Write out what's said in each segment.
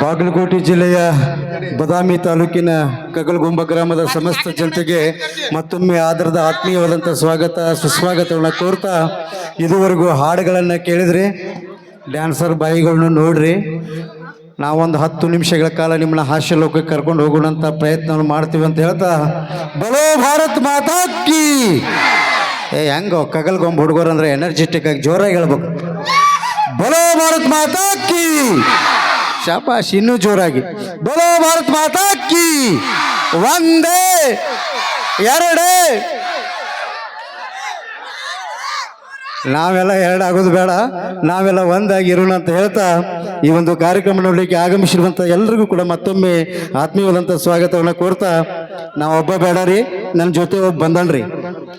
ಬಾಗಲಕೋಟೆ ಜಿಲ್ಲೆಯ ಬದಾಮಿ ತಾಲೂಕಿನ ಕಗಲಗುಂಬ ಗ್ರಾಮದ ಸಮಸ್ತ ಜನತೆಗೆ ಮತ್ತೊಮ್ಮೆ ಆಧಾರದ ಆತ್ಮೀಯವಾದಂಥ ಸ್ವಾಗತ ಸುಸ್ವಾಗತವನ್ನು ಕೋರ್ತಾ, ಇದುವರೆಗೂ ಹಾಡುಗಳನ್ನು ಕೇಳಿದ್ರಿ, ಡ್ಯಾನ್ಸರ್ ಬಾಯಿಗಳನ್ನ ನೋಡ್ರಿ. ನಾವೊಂದು 10 ನಿಮಿಷಗಳ ಕಾಲ ನಿಮ್ಮನ್ನ ಹಾಸ್ಯ ಲೋಕಕ್ಕೆ ಕರ್ಕೊಂಡು ಹೋಗೋಣಂತ ಪ್ರಯತ್ನವನ್ನು ಮಾಡ್ತೀವಿ ಅಂತ ಹೇಳ್ತಾ, ಬಲೋ ಭಾರತ್ ಮಾತಾ ಕೀ. ಹೆಂಗೋ ಕಗಲ್ಗೊಂಬ ಹುಡುಗರು ಅಂದ್ರೆ ಎನರ್ಜೆಟಿಕ್ ಆಗಿ ಜೋರಾಗಿ ಹೇಳ್ಬೇಕು, ಬಲೋ ಭಾರತ್ ಮಾತಾ ಕೀ. ಶಾಬಾಷ್, ಇನ್ನೂ ಜೋರಾಗಿ, ಬಲೋ ಭಾರತ್ ಮಾತಾ ಕೀ. ಒಂದೇ ಎರಡೇ, ನಾವೆಲ್ಲ ಎರಡಾಗೋದು ಬೇಡ, ನಾವೆಲ್ಲ ಒಂದಾಗಿರೋಣ ಅಂತ ಹೇಳ್ತಾ, ಈ ಒಂದು ಕಾರ್ಯಕ್ರಮ ನೋಡಲಿಕ್ಕೆ ಆಗಮಿಸಿರುವಂಥ ಎಲ್ರಿಗೂ ಕೂಡ ಮತ್ತೊಮ್ಮೆ ಆತ್ಮೀಯವಾದಂಥ ಸ್ವಾಗತವನ್ನು ಕೋರ್ತಾ, ನಾವೊಬ್ಬ ಬೇಡ ರೀ, ನನ್ನ ಜೊತೆ ಒಬ್ಬ ಬಂದನ್ರಿ,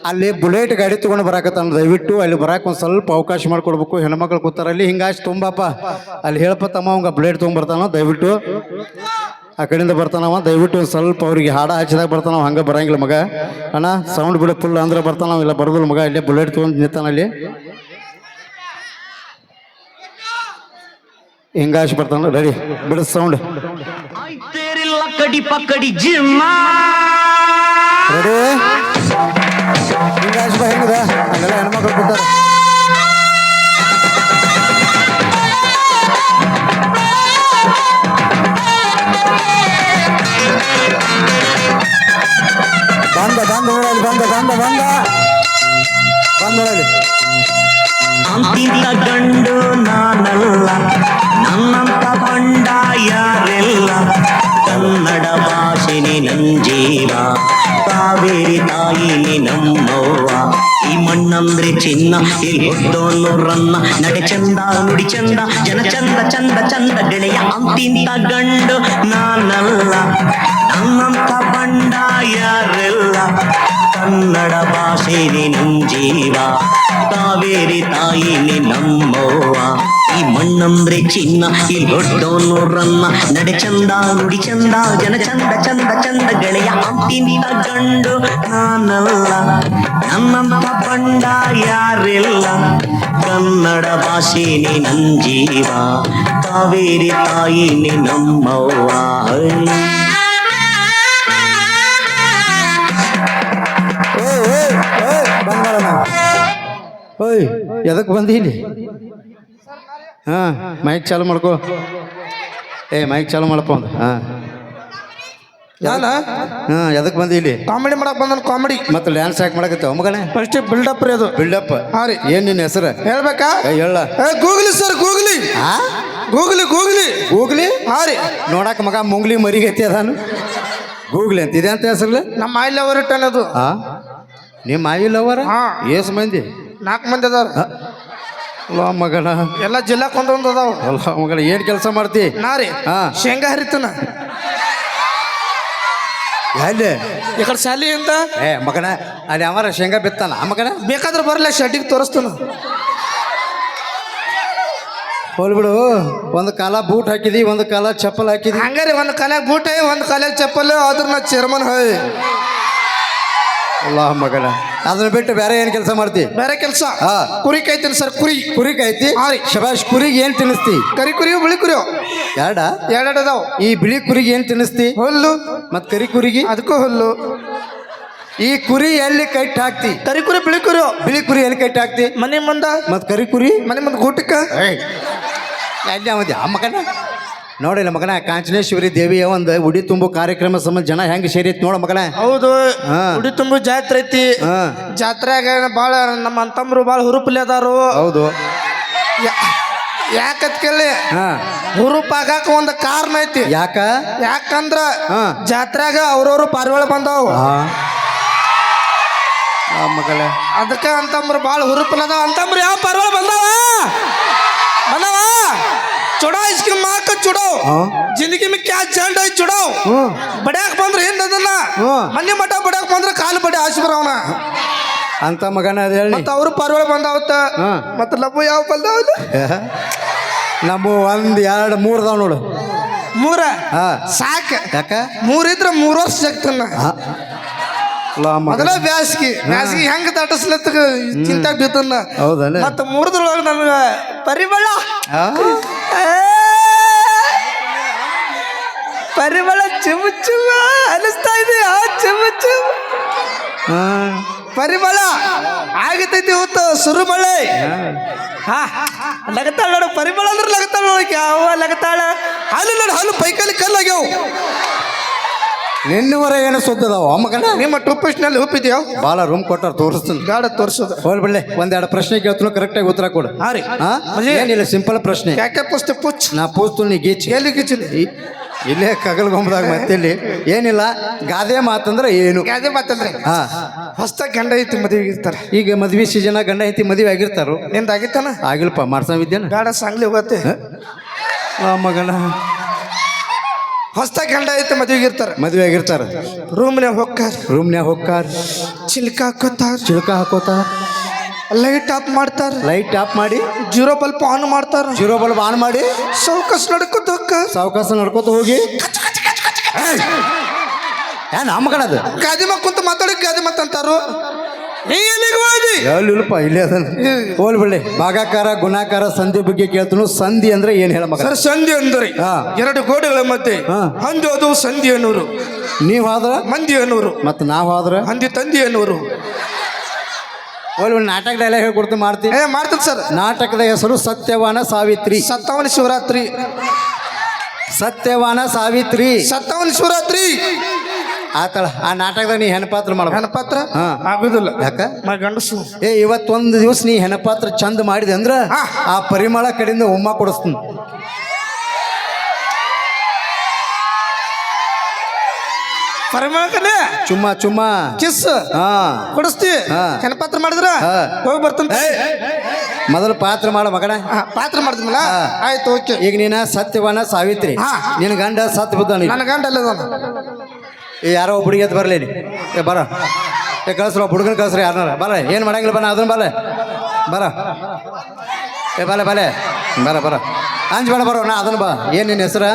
ಅಲ್ಲಿ ಬುಲೆಟ್ ಗಾಡಿ ತೊಗೊಂಡು ಬರಾಕತ್ತಾನ, ದಯವಿಟ್ಟು ಅಲ್ಲಿ ಬರಾಕ ಒಂದು ಸ್ವಲ್ಪ ಅವಕಾಶ ಮಾಡಿಕೊಡ್ಬೇಕು. ಹೆಣ್ಮಕ್ಳು ಕೂತಾರ ಅಲ್ಲಿ, ಹಿಂಗಾಶ್ ತುಂಬಪ್ಪ ಅಲ್ಲಿ ಹೇಳಪ್ಪತ್ತಮ್ಮ, ಅವಂಗ ಬುಲೆಟ್ ತೊಗೊಂಡ್ಬರ್ತಾನೋ, ದಯವಿಟ್ಟು ಆ ಕಡೆಯಿಂದ ಬರ್ತಾನವ, ದಯವಿಟ್ಟು ಒಂದು ಸ್ವಲ್ಪ ಅವ್ರಿಗೆ ಹಾಡ ಹಚ್ಚಿದಾಗ ಬರ್ತಾನವ, ಹಂಗೆ ಬರಂಗಿಲ್ಲ ಮಗ. ಅಣ್ಣ ಸೌಂಡ್ ಬಿಡು ಫುಲ್ ಅಂದ್ರೆ ಬರ್ತಾನವ, ಇಲ್ಲ ಬರೋದಿಲ್ಲ ಮಗ, ಇಲ್ಲೇ ಬುಲೆಟ್ ತೊಗೊಂಡು ನಿಂತಾನ ಅಲ್ಲಿ, ಹಿಂಗಾಶ್ ಬರ್ತಾನ. ರೆಡಿ ಬಿಡ ಸೌಂಡ್ ರೆಡಿ, ಹಿಂಗಾಶ್ ಬಾ, ಹೆಂಗದ ಅಲ್ಲೆಲ್ಲ ಹೆಣ್ಮಕ್ಳು ಕೂತಾರ. ಬಂದ ಬಂದ ನೋಡಲಿ, ಬಂದ ಬಂದ ಬಂದ ಬಂದ ನೋಡಲಿ. ಅಂತಿಂತ ಗಂಡು ನಾನಲ್ಲ, ನನ್ನಂತ ಬಂಡ ಯಾರೆಲ್ಲ, ಕನ್ನಡ ಭಾಷೆನೆ ನನ್ ಜೀವ, ಕಾವೇರಿ ತಾಯಿನಿ ನಮ್ಮವ್ವ. ಈ ಮಣ್ಣಂದ್ರೆ ಚಿನ್ನ, ಇಲ್ಲಿ ಹೊಟ್ಟೋನು ರನ್ನ, ನಡೆ ಚಂದ ನುಡಿ ಚಂದ, ಜನ ಚಂದ ಚಂದ ಚಂದ ಗೆಳೆಯ. ಅಂತಿಂತ ಗಂಡು ನಾನಲ್ಲ, ನನ್ನಂತ ಬಂಡ ಯಾರೆಲ್ಲ, ಕನ್ನಡ ಭಾಷೆನೆ ನನ್ ಜೀವ, ಕಾವೇರಿ ತಾಯಿನಿ ನಮ್ಮವ್ವ. ಈ ಮಣ್ಣಂದ್ರೆ ಚಿನ್ನ, ಇಲ್ಲಿ ಹೊಟ್ಟೋನು ರನ್ನ, ನಡೆ ಚಂದ ನುಡಿ ಚಂದ, ಜನ ಚಂದ ಚಂದ ಚಂದ ಗೆಳೆಯ. ಅಂತಿಂತ ಗಂಡು ನಾನಲ್ಲ, ನನ್ನಂತ ಬಂಡ ಯಾರಿಲ್ಲ, ಕನ್ನಡ ಭಾಷೆನೆ ನನ್ ಜೀವ, ಕಾವೇರಿ ತಾಯಿನಿ ನಮ್ಮವ್ವ. ಓಯ್ ಎದಕ್ಕೆ ಬಂದೀನಿ? ಹಾಂ ಮೈಕ್ ಚಾಲು ಮಾಡ್ಕೋ, ಮೈಕ್ ಚಾಲು ಮಾಡಪ್ಪ ಒಂದು. ಹಾಂ ಎದಕ್ಕೆ ಬಂದಿ ಇಲ್ಲಿ? ಕಾಮಿಡಿ ಮಾಡಕ್ ಬಂದ, ಕಾಮಿಡಿ ಮತ್ತೆ ಡ್ಯಾನ್ಸ್ ಯಾಕೆ ಮಾಡಕತ್ತೇವ ಮಗನೇ? ಫಸ್ಟ್ ಬಿಲ್ಡಪ್ ರೀ ಅದು. ಬಿಲ್ಡಪ್? ಹಾಂ ರೀ. ಏನು ನಿನ್ನ ಹೆಸರು ಹೇಳ್ಬೇಕಾ? ಹೇಳ. Googly sir, googly. Googly googly googly? ಹಾಂ ರೀ. ನೋಡಕ್ಕೆ ಮಗ ಮುಂಗ್ಲಿ ಮರಿಗೈತಿ ಅದಾನು, ಗೂಗ್ಲಿ ಅಂತ ಇದೆ ಅಂತ ಹೆಸರು. ನಮ್ಮ ಆಯಿಲ್ ಅವರ್ ಇಟ್ಟನ ಅದು. ನಿಮ್ಮ ಆಯಿಲ್ ಅವರ? ಏಸು ಮಂದಿ? 4 ಮಂದಿ ಅದಾರ. ಅಲ್ಲ ಮಗನ, ಎಲ್ಲ ಜಿಲ್ಲಾಕ್ ಒಂದೊಂದು ಅದಾವ. ಅಲ್ಲ ಮಗನ, ಏನು ಕೆಲಸ ಮಾಡ್ತಿ? ನಾ ರೀ ಶೇಂಗಾ ಹರಿತನ. ಎಲ್ಲಿ? ಈ ಕಡೆ ಶಾಲೆಯಿಂದ. ಮಗನ ಅಲ್ಲಿ ಅವರ ಶೇಂಗಾ ಬಿತ್ತಾನ ಮಗನ? ಬೇಕಾದ್ರೆ ಬರಲ್ಲ, ಶೆಡ್ಡಿಗೆ ತೋರಿಸ್ತಾನ. ಹೋಲ್ಬಿಡು, ಒಂದು ಕಾಲ ಬೂಟ್ ಹಾಕಿದಿ, ಒಂದು ಕಾಲ ಚಪ್ಪಲ್ ಹಾಕಿದಿ. ಹಂಗಾರಿ ಒಂದು ಕಾಲಾಗ ಬೂಟ್, ಒಂದು ಕಾಲಾಗ ಚಪ್ಪಲ್, ಆದ್ರೂ ನಾ ಚೇರ್ಮನ್ ಹೈ. ಅಲ್ಲ ಮಗನ, ಅದನ್ನ ಬಿಟ್ಟು ಬೇರೆ ಏನು ಕೆಲಸ ಮಾಡ್ತಿ? ಬೇರೆ ಕೆಲಸ ಕುರಿ ಕಾಯ್ತೀನಿ ಸರ್. ಕುರಿ ಕಾಯ್ತಿ? ಶಬಾಷ್. ಕುರಿಗೆ ಏನು ತಿನ್ನಿಸ್ತಿ? ಕರಿ ಕುರಿಯೋ ಬಿಳಿ ಕುರಿಯೋ? ಎರಡು ಅದಾವ. ಈ ಬಿಳಿ ಕುರಿಗೆ ಏನು ತಿನ್ನಿಸ್ತಿ? ಹುಲ್ಲು. ಮತ್ ಕರಿ ಕುರಿಗೆ? ಅದಕ್ಕೂ ಹುಲ್ಲು. ಈ ಕುರಿ ಎಲ್ಲಿ ಕಟ್ಟಿ ಹಾಕ್ತಿ? ಕರಿ ಕುರಿ ಬಿಳಿ ಕುರಿಯೋ? ಬಿಳಿ ಕುರಿ ಎಲ್ಲಿ ಕಟ್ಟಿ ಹಾಕ್ತಿ? ಮನೆ ಮುಂದ. ಮತ್ ಕರಿ ಕುರಿ ಮನೆ ಮುಂದೆ ಗೂಟಕ್ಕ. ಎಲ್ಲಿ ಅವದಿ ಮಗನ? ನೋಡಿಲ್ಲ ಮಗನ, ಕಾಂಚನೇಶ್ವರಿ ದೇವಿಯ ಒಂದು ಉಡಿ ತುಂಬು ಕಾರ್ಯಕ್ರಮ ಸಂಬಂಧ ಜನ ಹೆಂಗೆ ಸೇರಿತ್ ನೋಡ ಮಗನ. ಹೌದು, ಉಡಿ ತುಂಬು ಜಾತ್ರೆ ಐತಿ. ಜಾತ್ರೆಯಾಗ ಭಾಳ ನಮ್ಮ ಅಂತಂಬ್ರು ಭಾಳ ಹುರುಪಲ್ಲಿ ಅದಾರು. ಹೌದು. ಯಾಕತ್ ಕೇಳಿ, ಹುರುಪ್ ಆಗಾಕ ಒಂದು ಕಾರಣ ಐತಿ. ಯಾಕಂದ್ರ ಜಾತ್ರೆಯಾಗ ಅವ್ರವ್ರು ಪಾರಿವಾಳ ಬಂದಾವ ಮಗಲ, ಅದಕ್ಕೆ ಅಂತಂಬ್ರು ಭಾಳ ಹುರುಪಲ್ಲಿ ಅದಾವ. ಅಂತಂಬ್ರು ಯಾವ ಪಾರಿವಾಳ ಬಂದಾವ? चुड़ाओ इसकी माँ का चुड़ाओ जिंदगी में क्या चल रहा है चुड़ाओ बड़ाक बंद्र हिंद ಅದನ್ನ ಮನ್ನಿ ಮಠ ಬಡಾಕ್ ಬಂದ್ರೆ ಕಾಲು ಬಡಿ ಆಶೆ ಬರವನ ಅಂತ ಮಗನ ಅದ ಹೇಳಿ. ಮತ್ತೆ ಅವರು ಪಾರಿವಾಳ ಬಂದಾವತ್ತ, ಮತ್ತೆ ಲಬ್ಬು ಯಾವ ಬಂದಾವಲ್ಲ? ನಮ್ಮ 1 2 3 ಅದಾವ ನೋಡು. 3 ಸಾಕ? ಯಾಕ 3 ಇದ್ರೆ 3 ವರ್ಷ ಜಗ್ತನ್ನ. ಮೊದಲ ಬ್ಯಾಸ್ಗಿ ಹೆಂಗ ದಾಟಸ್ಲತ್ತ ಚಿಂತಾಗ ಬಿತ್ತನ್ನ. ಹೌದಲ್ಲ? ಮತ್ತೆ 3 ನನಗ ಪರಿಮಳ ಪರಿಮಳ ಚಿಮು ಚಿಮ ಅನಿಸ್ತಾ ಇದೆಯಾ ಚಿಮು ಚಿಮ ಪರಿಮಳ ಆಗತೈತಿ ಇವತ್ತು ಸುರುಮಳೆ ಹಾ ಲಗತಾಳ ನೋಡು ಪರಿಮಳ ಅಂದ್ರೆ ಲಗತಾಳ ನೋಡಕ್ಕೆ ಯಾವ ಲಗತಾಳ ಹಾಲು ನೋಡು ಹಾಲು ಪೈಕಲ್ಲಿ ಕಲ್ಲಾಗ್ಯಾವ ನಿನ್ನವರ ಏನು ಸುದ್ದದಾವ ಮಗನ ನಿಮ್ಮ ಟೂಪಿಸ್ಟ್ನಲ್ಲಿ ಉಪ್ಪಿದ್ಯಾವ ಬಾಳ ರೂಮ್ ಕೊಟ್ಟಾರ ತೋರಿಸ್ತೀನಿ ಗಾಡ ತೋರ್ಸೋದು ಹೋಗ್ಬಿಡ್ಲೆ ಒಂದೆರಡು ಪ್ರಶ್ನೆ ಕೇಳ್ತು ಕರೆಕ್ಟಾಗಿ ಉತ್ತರ ಕೊಡು ಹಾ ರೀ ಹಾ ಏನಿಲ್ಲ ಸಿಂಪಲ್ ಪ್ರಶ್ನೆ ಯಾಕೆ ಪುಸ್ತ ಪುಚ್ ನಾ ಪೂಸ್ತು ನೀ ಗೀಚಿ ಎಲ್ಲಿ ಗಿಚ್ಚಲಿ ಇಲ್ಲೇ ಕಗಲ್ಗೊಂಬದಾಗ ಮತ್ತಿಲ್ಲಿ ಏನಿಲ್ಲ ಗಾದೆ ಮಾತಂದ್ರೆ ಏನು ಅದೇ ಮಾತಲ್ರಿ ಹಾ ಹೊಸ್ತಾಗ ಗಂಡ ಐತಿ ಮದುವೆಗೆ ಇರ್ತಾರೆ ಈಗ ಮದ್ವೆ ಸೀಸನ್ ಗಂಡ ಐತಿ ಮದುವೆ ಆಗಿರ್ತಾರು ನಿಂದ ಆಗಿತ್ತಾನ ಆಗಿಲ್ಪ ಮಾಡ್ಸವಿದ್ದೇನ ಗಾಡ ಸಾಂಗ್ಲಿ ಹೋಗತ್ತೆ ಮಗನ ಹೊಸ್ತಾಗ ಗಂಡ ಐತಿ ಮದುವೆಗೆ ಇರ್ತಾರ ಮದುವೆ ಆಗಿರ್ತಾರ ರೂಮ್ನ್ಯಾಗ ಹೊಕ್ಕಾರ ರೂಮ್ನ್ಯಾಗ ಹೋಗ್ತಾರ ಚಿಲ್ಕ ಹಾಕೋತಾರ ಚಿಲ್ಕ ಹಾಕೋತಾರ ಲೈಟ್ ಆಫ್ ಮಾಡ್ತಾರ ಲೈಟ್ ಆಫ್ ಮಾಡಿ ಜೀರೋ ಬಲ್ಪ್ ಆನ್ ಮಾಡ್ತಾರ ಜೀರೋ ಬಲ್ಬ್ ಆನ್ ಮಾಡಿ ಸೌಕಸ್ ನಡ್ಕೋತ ಹೋಗ್ತಾರ ಸಾವಕಾಶ ನಡ್ಕೋತ ಹೋಗಿ ಏನ್ ಮಗನದು ಗಾದಿ ಮಕ್ಕ ಕುಂತ ಮಾತಾಡಿ ಗಾದಿ ಮತ್ತ ಅಂತಾರು ನೀ ಎಲ್ಲಿಗೆ ಹೋದಿ ಎಲ್ಲಿಲ್ಪ ಇಲ್ಲೇ ಅದನ್ನ ಹೋಲ್ಬಿಡ್ಲಿ ಭಾಗಾಕಾರ ಗುಣಾಕಾರ ಸಂಧಿ ಬಗ್ಗೆ ಕೇಳ್ತನು ಸಂಧಿ ಅಂದ್ರೆ ಏನ್ ಹೇಳ ಮಗ ಸರ್ ಸಂಧಿ ಅಂದ್ರೆ ಹಾ. ಎರಡು ಗೋಡೆಗಳ ಮಧ್ಯೆ ಹಾ. ಹಂದಿ ಅದು ಸಂಧಿ ಅನ್ನೋರು ನೀವ್ ಆದ್ರ ಮಂದಿ ಅನ್ನೋರು ಮತ್ ನಾವ್ ಆದ್ರ ಹಂದಿ ತಂದಿ ಅನ್ನೋರು ಹೋಲ್ಬಿಡ್ ನಾಟಕ ಡೈಲಾಗ್ ಹೇಳ್ಕೊಡ್ತು ಮಾಡ್ತೀನಿ ಮಾಡ್ತೀನಿ ಸರ್ ನಾಟಕದ ಹೆಸರು ಸತ್ಯವಾನ ಸಾವಿತ್ರಿ ಸತ್ತವನ ಶಿವರಾತ್ರಿ ಸತ್ಯವಾನ ಸಾವಿತ್ರಿ ಸತ್ತವನ ಶಿವರಾತ್ರಿ ಆತಳ ಆ ನಾಟಕದಾಗ ನೀ ಹೆಣಪಾತ್ರ ಮಾಡ್ಬೇಕು ಹೆಣಪಾತ್ರ ಹಾ. ಆಗುದಿಲ್ಲ ಯಾಕ ನಾ ಗಂಡಸು ಇವತ್ತೊಂದು ದಿವಸ ನೀ ಹೆಣಪಾತ್ರ ಚಂದ ಮಾಡಿದೆ ಅಂದ್ರ ಹಾ. ಆ ಪರಿಮಳ ಕಡೆಯಿಂದ ಉಮ್ಮ ಕೊಡಿಸ್ತೀನಿ ಪರಿಮಳಕನೆ ಚುಮ್ಮ ಚುಮ್ಮ ಕಿಸ್ ಹಾ ಕೊಡಿಸ್ತಿ ಹಾ. ಹೆಣಪಾತ್ರ ಮಾಡಿದ್ರ ಹಾ. ಹೋಗಿ ಬರ್ತಂತ ಮೊದಲು ಪಾತ್ರ ಮಾಡ ಮಗನ ಪಾತ್ರ ಮಾಡಿದ್ಮಲ್ಲ ಹಾ. ಆಯ್ತು ಓಕೆ ಈಗ ನೀನ ಸತ್ಯವಾನ ಸಾವಿತ್ರಿ ಹಾ. ನಿನ್ನ ಗಂಡ ಸತ್ ಬಿದ್ದಾನ ನನ್ನ ಗಂಡ ಅಲ್ಲ ಯಾರೋ ಹುಡುಗಿ ಎದ್ದು ಬರ್ಲೇನಿ ಬರ ಕಳ್ಸ್ರ ಹುಡುಗನ ಕಳ್ಸ್ರಿ ಯಾರನಾರ ಬರ ಏನು ಮಾಡಂಗಿಲ್ಲ ಬನ ಅದನ್ನ ಬಲ ಬರ ಬಲೆ ಬಲೆ ಬರ ಬರ ಅಂಜಬೇಡ ಬರೋ ನಾ ಅದನ್ನ ಬಾ ಏನು ನಿನ್ನ ಹೆಸರ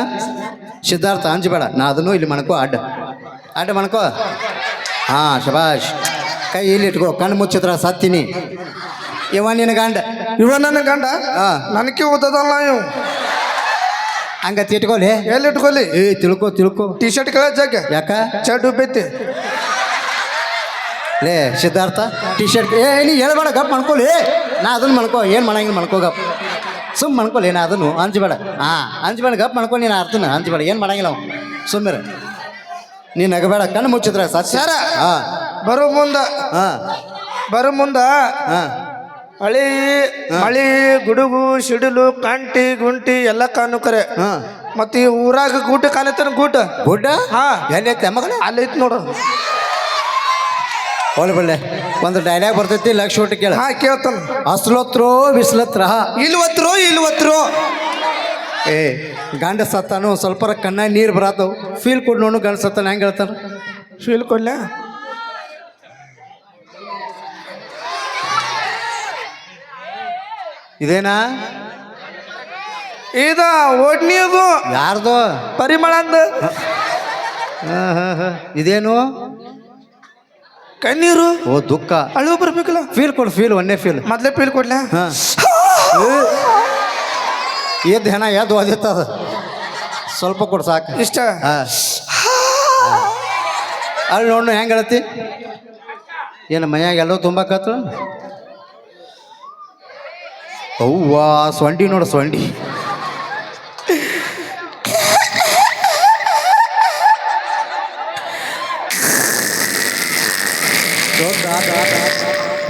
ಸಿದ್ಧಾರ್ಥ ಅಂಜಬೇಡ ನಾ ಅದನ್ನು ಇಲ್ಲಿ ಮಣಕೋ ಅಡ್ಡ ಅಡ್ಡ ಮಣಕೋ ಹಾಂ ಶಬಾಷ್ ಕೈ ಇಲ್ಲಿ ಇಟ್ಕೋ ಕಣ್ಣು ಮುಚ್ಚಿದ್ರ ಸತ್ತೀನಿ ಇವ ನಿನ್ನ ಗಂಡ ಇವ ನನ್ನ ಗಂಡ ಹಾ. ನನಗೆ ಓದದಲ್ಲ ಇವ್ ಹಂಗತಿ ಇಟ್ಕೋಲಿ ಎಲ್ಲಿ ಇಟ್ಕೊಲಿ ಏ ತಿಳ್ಕೊ ತಿಳ್ಕೊ ಟಿ ಶರ್ಟ್ ಕೆಳ ಜಾಗ ಯಾಕ ಚಡ್ ಉಬ್ಬೈತಿ ಲೇ ಸಿದ್ಧಾರ್ಥ ಟಿ ಶರ್ಟ್ ಏ ನೀ ಹೇಳ್ಬೇಡ ಗಪ್ ಮಾಡ್ಕೊಳ್ಳಿ ನಾ ಅದನ್ನು ಮಾಡ್ಕೋ ಏನು ಮಾಡಂಗಿಲ್ಲ ಮಾಡ್ಕೋ ಗಪ್ ಸುಮ್ಮ ಮಾಡ್ಕೊಳ್ಳಿ ನಾ ಅದನ್ನು ಅಂಜಬೇಡ ಹಾಂ ಅಂಜಬೇಡ ಗಪ್ ಮಾಡ್ಕೊ ನೀನು ಅರ್ಥನ ಅಂಜಬೇಡ ಏನು ಮಾಡಂಗಿಲ್ಲ ಅವ ಸುಮ್ಮನೆ ನೀನು ನಗಬೇಡ ಕಣ್ಣು ಮುಚ್ಚಿದ್ರ ಸತ್ಯ ಸರ ಹಾಂ ಬರೋ ಮುಂದ ಹಾಂ ಬರೋ ಮುಂದ ಹಾಂ ಹಳಿ ಮಳಿ ಗುಡುಗು ಸಿಡಿಲು ಕಂಟಿ ಗುಂಟಿ ಎಲ್ಲ ಕಾನು ಕರೆ ಹಾಂ ಮತ್ತೆ ಈ ಊರಾಗ ಗೂಟ ಕಾಣತ್ತಾನ ಗೂಟ ಗುಡ್ಡ ಹಾ ಎಲ್ಲೈತೆ ಮಗನ ಅಲ್ಲಿ ಐತ್ ನೋಡು ಹೋಲ್ ಬಳ್ಳೆ ಒಂದು ಡೈಲಾಗ್ ಬರ್ತೈತಿ ಲಕ್ಷ ಒಟ್ಟು ಕೇಳ ಹಾ ಕೇಳ್ತಾನ ಅಸ್ಲತ್ರೋ ಬಿಸ್ಲತ್ರ ಇಲ್ವತ್ರು ಏ ಗಂಡ ಸತ್ತಾನು ಸ್ವಲ್ಪ ಕಣ್ಣ ನೀರು ಬರತ್ತವು ಫೀಲ್ ಕೊಡ್ ನೋಡು ಗಂಡ ಸತ್ತಾನ ಹೆಂಗೆ ಹೇಳ್ತಾನ ಫೀಲ್ ಕೊಡ್ಲ ಇದೇನಾ ಇದ ಓಡ್ನಿಯದು ಯಾರ್ದು ಪರಿಮಳ ಅಂದ ಇದೇನು ಕಣ್ಣೀರು ಓ ದುಃಖ ಅಳುವ ಬರ್ಬೇಕಲ್ಲ ಫೀಲ್ ಕೊಡು ಫೀಲ್ ಒಂದೇ ಫೀಲ್ ಮೊದ್ಲೇ ಫೀಲ್ ಕೊಡ್ಲ ಹಾಂ ಎದ್ದು ಹೆಣ ಎದ್ದು ಓದಿತ್ತದ ಸ್ವಲ್ಪ ಕೊಡು ಸಾಕು ಇಷ್ಟ ಹಾಂ ಅಲ್ಲಿ ನೋಡು ಹೆಂಗೆ ಹೇಳತ್ತಿ ಏನು ಮೈಯಾಗ ಎಲ್ಲೋ ತುಂಬಾಕತ್ತು ಅವ್ವಾ ಸೊಂಡಿ ನೋಡು ಸೊಂಡಿ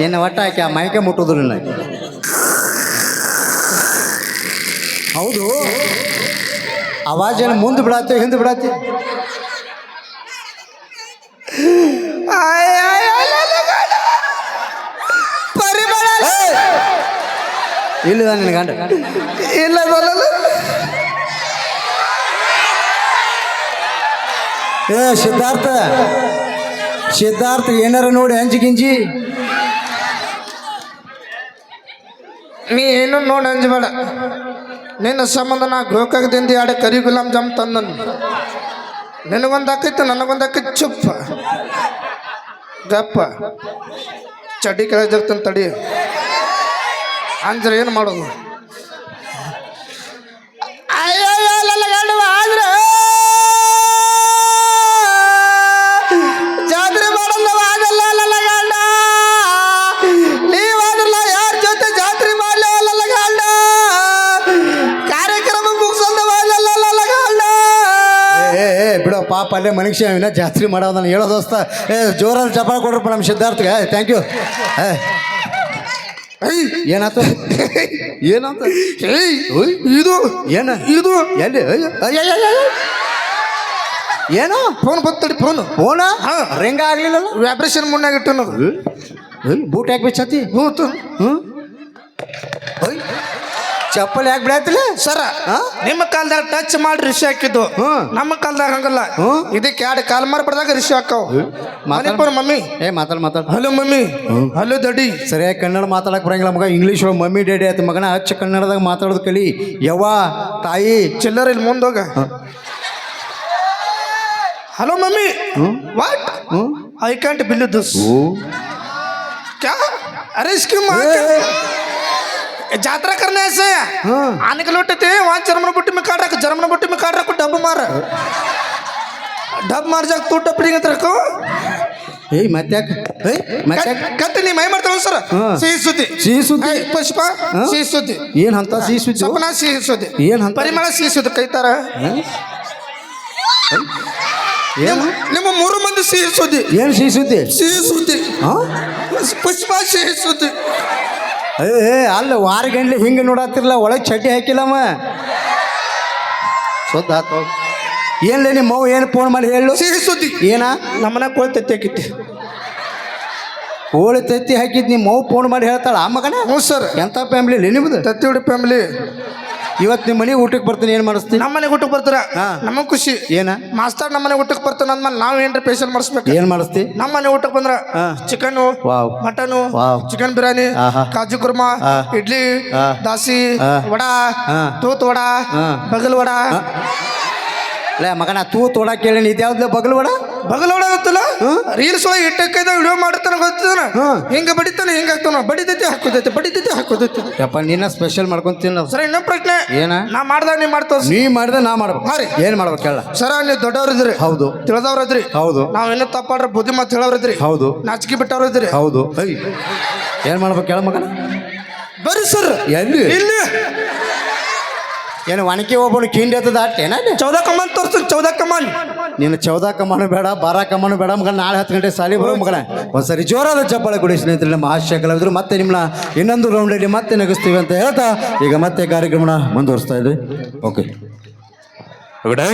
ಏನು ಒಟ್ಟ ಹಾಕಿ ಆ ಮೈಕೆ ಮುಟ್ಟೋದಿಲ್ಲ ಹೌದು ಅವಾಜೇನು ಮುಂದೆ ಬಿಡತ್ತೆ ಹಿಂದೆ ಬಿಡತ್ತೆ ಪರಿಮಳ ಇಲ್ಲಿದ ನಿನ್ನ ಗಂಡ ಇಲ್ಲ ಏ ಸಿದ್ಧಾರ್ಥ ಏನಾರ ನೋಡಿ ಅಂಜಿ ಗಿಂಜಿ ನೀ ಏನು ನೋಡಿ ಅಂಜಬೇಡ ನಿನ್ನ ಸಂಬಂಧ ನಾ ಗೋಕಾಕದಿಂದ ಎರಡು ಕರಿ ಗುಲಾಮ್ ಜಾಮ್ ತಂದನು ನಿನಗೊಂದು ಹಾಕೈತೆ ನನಗೊಂದು ಹಾಕೈತೆ ಚುಪ್ಪ ಗಪ್ಪ ಚಡ್ಡಿ ಕೆಳಗೆ ಜಗ್ತಾನೆ ತಡಿ ಅಂಜರೆ ಏನು ಮಾಡೋದು ಆದ್ರೆ ಬಿಡ ಪಾಪ ಅಲ್ಲೇ ಮನುಷ್ಯ ಇನ್ನ ಜಾತ್ರೆ ಮಾಡೋದನ್ನ ಹೇಳೋ ದೋಸ್ತ. ಜೋರಾದ ಚಪ್ಪಾಳೆ ಕೊಡ್ರಪ್ಪ ನಮ್ಮ ಸಿದ್ಧಾರ್ಥಗೆ. Thank you. ಏನಾತ ಏನಂತ ಇದು ಏನ ಇದು ಎಲ್ಲಿ ಏನೋ ಫೋನ್ ಬರ್ತಡಿ ಫೋನ್ ಫೋನ ರಿಂಗ ಆಗ್ಲಿಲ್ಲ ವ್ಯಾಬ್ರೇಷನ್ ಮುನ್ನಾಗ ಇಟ್ಟು ನಾವು ಬೂಟ್ ಯಾಕೆ ಬಿಚ್ಚತಿ ಹೂತು ಚಪ್ಪಲ್ ಯಾಕೆ ಬಿಡತ್ತಿಲ್ಲ ಸರ ನಿಮ್ಮ ಕಾಲದಾಗ ಟಚ್ ಮಾಡಿ ರಿಷಿ ಹಾಕಿದ್ದು ನಮ್ಮ ಕಾಲದಾಗ ಹಂಗಲ್ಲ ಇದಕ್ಕೆ ಎರಡು ಕಾಲ್ ಮಾರ್ಪಡ್ದಾಗ ರಿಷಿ ಹಾಕವು ಮಣಿಪುರ ಮಮ್ಮಿ ಮಾತಾಡ ಹಲೋ ಮಮ್ಮಿ ಹಲೋ ದಡಿ ಸರಿಯಾಗಿ ಕನ್ನಡ ಮಾತಾಡಕ್ ಬರಂಗಿಲ್ಲ ಮಗ. ಇಂಗ್ಲೀಷ್ ಒಳಗೆ ಮಮ್ಮಿ ಡ್ಯಾಡಿ ಆಯ್ತು ಮಗನ. ಹಚ್ಚ ಕನ್ನಡದಾಗ ಮಾತಾಡೋದು ಕಲಿ. ಯವ್ವ ತಾಯಿ ಚಿಲ್ಲರ್ ಇಲ್ಲಿ ಮುಂದೋಗ. Hello mummy what I can't bill this क्या अरे इसकी माँ यात्रा करने ऐसे आने के लौटे थे वहाँ जर्मन बुट्टी में काट रखो डब मार जा तू टपड़ी तेरे को ಮತ್ತೆ ಕಟ್ ನೀ ಮೈ ಮಾಡ್ತಾವ ಸರ್ ಸಿಹಿ ಸುದ್ದಿ ಪುಷ್ಪ ಸಿಹಿ ಸುದ್ದಿ ಏನ್ ಅಂತ ಸಿಹಿ ಸುದ್ದಿ ಸಪನ ಸಿಹಿ ಸುದ್ದಿ ಏನ್ ಅಂತ ಪರಿಮಳ ಸಿಹಿ ಸುದ್ದಿ ಕೈತಾರ ನಿಮ್ಮ 3 ಮಂದಿ ಸಿಹಿ ಸುದ್ದಿ ಏನ್ ಸಿಹಿ ಸುದ್ದಿ ಪುಷ್ಪ ಸಿಹಿ ಸುದ್ದಿ ಅಲ್ಲ ವಾರ ಗಂಟ್ಲೆ ಹಿಂಗೆ ನೋಡತ್ತಿರಲ್ಲ ಒಳಗೆ ಚಡ್ಡಿ ಹಾಕಿಲ್ಲಮ್ಮ ಸೊದ್ದ ಆತ ಏನ್ಲೇ ನಿಮ್ಮ ಮೌ ಏನು ಫೋನ್ ಮಾಡಿ ಹೇಳು ಸಿಹಿ ಸುದ್ದಿ ಏನ ನಮ್ಮನ ಕೋಳಿ ತತ್ತಿ ಹಾಕಿತ್ತಿ ಕೋಳಿ ತತ್ತಿ ಹಾಕಿದ್ ನಿಮ್ಮ ಮೌ ಫೋನ್ ಮಾಡಿ ಹೇಳ್ತಾಳ ಆ ಮಗನ. ಹ್ಞೂ ಸರ್. ಎಂಥ ಫ್ಯಾಮಿಲಿ ನಿಮ್ದು? ತತ್ತಿ ಹುಡಿ ಫ್ಯಾಮಿಲಿ. ಇವತ್ತು ನಿಮ್ಮ ಮನೆಗೆ ಊಟಕ್ಕೆ ಬರ್ತೀನಿ. ಏನು ಮಾಡಿಸ್ತೀನಿ? ನಮ್ಮ ಮನೆಗೆ ಊಟಕ್ಕೆ ಬರ್ತೀರ ನಮಗೆ ಖುಷಿ. ಏನ ಮಾಸ್ತರ್ ನಮ್ಮ ಮನೆಗೆ ಊಟಕ್ಕೆ ಬರ್ತಾನ ಅಂದ್ಮೇಲೆ ನಾವು ಏನ್ರ ಪೇಷನ್ ಮಾಡಿಸ್ಬೇಕು. ಏನು ಮಾಡಿಸ್ತಿ? ನಮ್ಮ ಮನೆ ಊಟಕ್ಕೆ ಬಂದ್ರ ಚಿಕನು ಮಟನು ಚಿಕನ್ ಬಿರಿಯಾನಿ ಕಾಜು ಕುರ್ಮಾ ಇಡ್ಲಿ ದಾಸಿ ವಡಾ ತೂತ್ ವಡಾ ಬಗಲ್ ವಡಾ. ಅಲ್ಲ ಮಗನ ತೂತ್ ವಡಾ ಕೇಳಿ ಇದ್ಯಾವ್ದು ಬಗಲ್ ವಡ ಗೊತ್ತಿಲ್ಲ. ರೀಲ್ಸ್ ಒಳಗೆ ಇಟ್ಟಕ್ಕೈದ ವಿಡಿಯೋ ಮಾಡ್ತಾನ ಗೊತ್ತಾನ. ಹಿಂಗ ಬಡಿತಾನೆ ಹಿಂಗ ಹಾಕ್ತಾನ ಬಡಿದೈತಿ ಹಾಕೋದೈತಿ ಯಪ್ಪ ನಿನ್ನ ಸ್ಪೆಷಲ್ ಮಾಡ್ಕೊಂತೀನಿ ನಾವು. ಸರ್ ಇನ್ನೊಂದು ಪ್ರಶ್ನೆ. ಏನ? ನಾ ಮಾಡ್ದಾಗ ನೀ ಮಾಡ್ತೋ. ನೀ ಮಾಡಿದ ನಾ ಮಾಡ್ಬೇಕು. ಏನ್ ಮಾಡ್ಬೇಕು ಹೇಳ ಸರ? ನೀವು ದೊಡ್ಡವ್ರಿದ್ರಿ. ಹೌದು. ತಿಳಿದವ್ರದ್ರಿ. ಹೌದು. ನಾವ್ ಇನ್ನೂ ತಪ್ಪಾಡ್ರೆ ಬುದ್ಧಿ ಮಾತು ಹೇಳವ್ರಿದ್ರಿ. ಹೌದು. ನಾಚಿಕೆ ಬಿಟ್ಟವ್ರಿದ್ರಿ. ಹೌದು. ಏನ್ ಮಾಡ್ಬೇಕು ಹೇಳ ಮಗನ? ಬರ್ರಿ ಸರ್. ಎಲ್ಲಿ ಇಲ್ಲಿ ಏನು ಒಣಕಿ ಒಬ್ಬನು ಕಿಂಡಿ ಎತ್ತದ ಅಟ್ಟೇನ? 14 ಕಮಾನ್ ತೋರಿಸ್ತೀನಿ. 14 ಕಮಾನ್. ನೀನು 14 ಕಮಾನು ಬೇಡ 12 ಕಮಾನು ಬೇಡ ಮಗನ. ನಾಳೆ 10 ಗಂಟೆ ಸಾಲಿ ಬರೋ ಮಗನ. ಒಂದ್ಸರಿ ಜೋರಾದ ಚಪ್ಪಾಳೆ ಕೊಡಿ ಸ್ನೇಹಿತರೆ. ನಮ್ಮ ಹಾಸ್ಯ ಕಲಾವಿದರು ಮತ್ತೆ ನಿಮ್ಮನ್ನ ಇನ್ನೊಂದು ರೌಂಡಲ್ಲಿ ಮತ್ತೆ ನಗಿಸ್ತೀವಿ ಅಂತ ಹೇಳ್ತಾ ಈಗ ಮತ್ತೆ ಕಾರ್ಯಕ್ರಮನ ಮುಂದುವರಿಸ್ತಾ ಇದ್ವಿ. ಓಕೆ.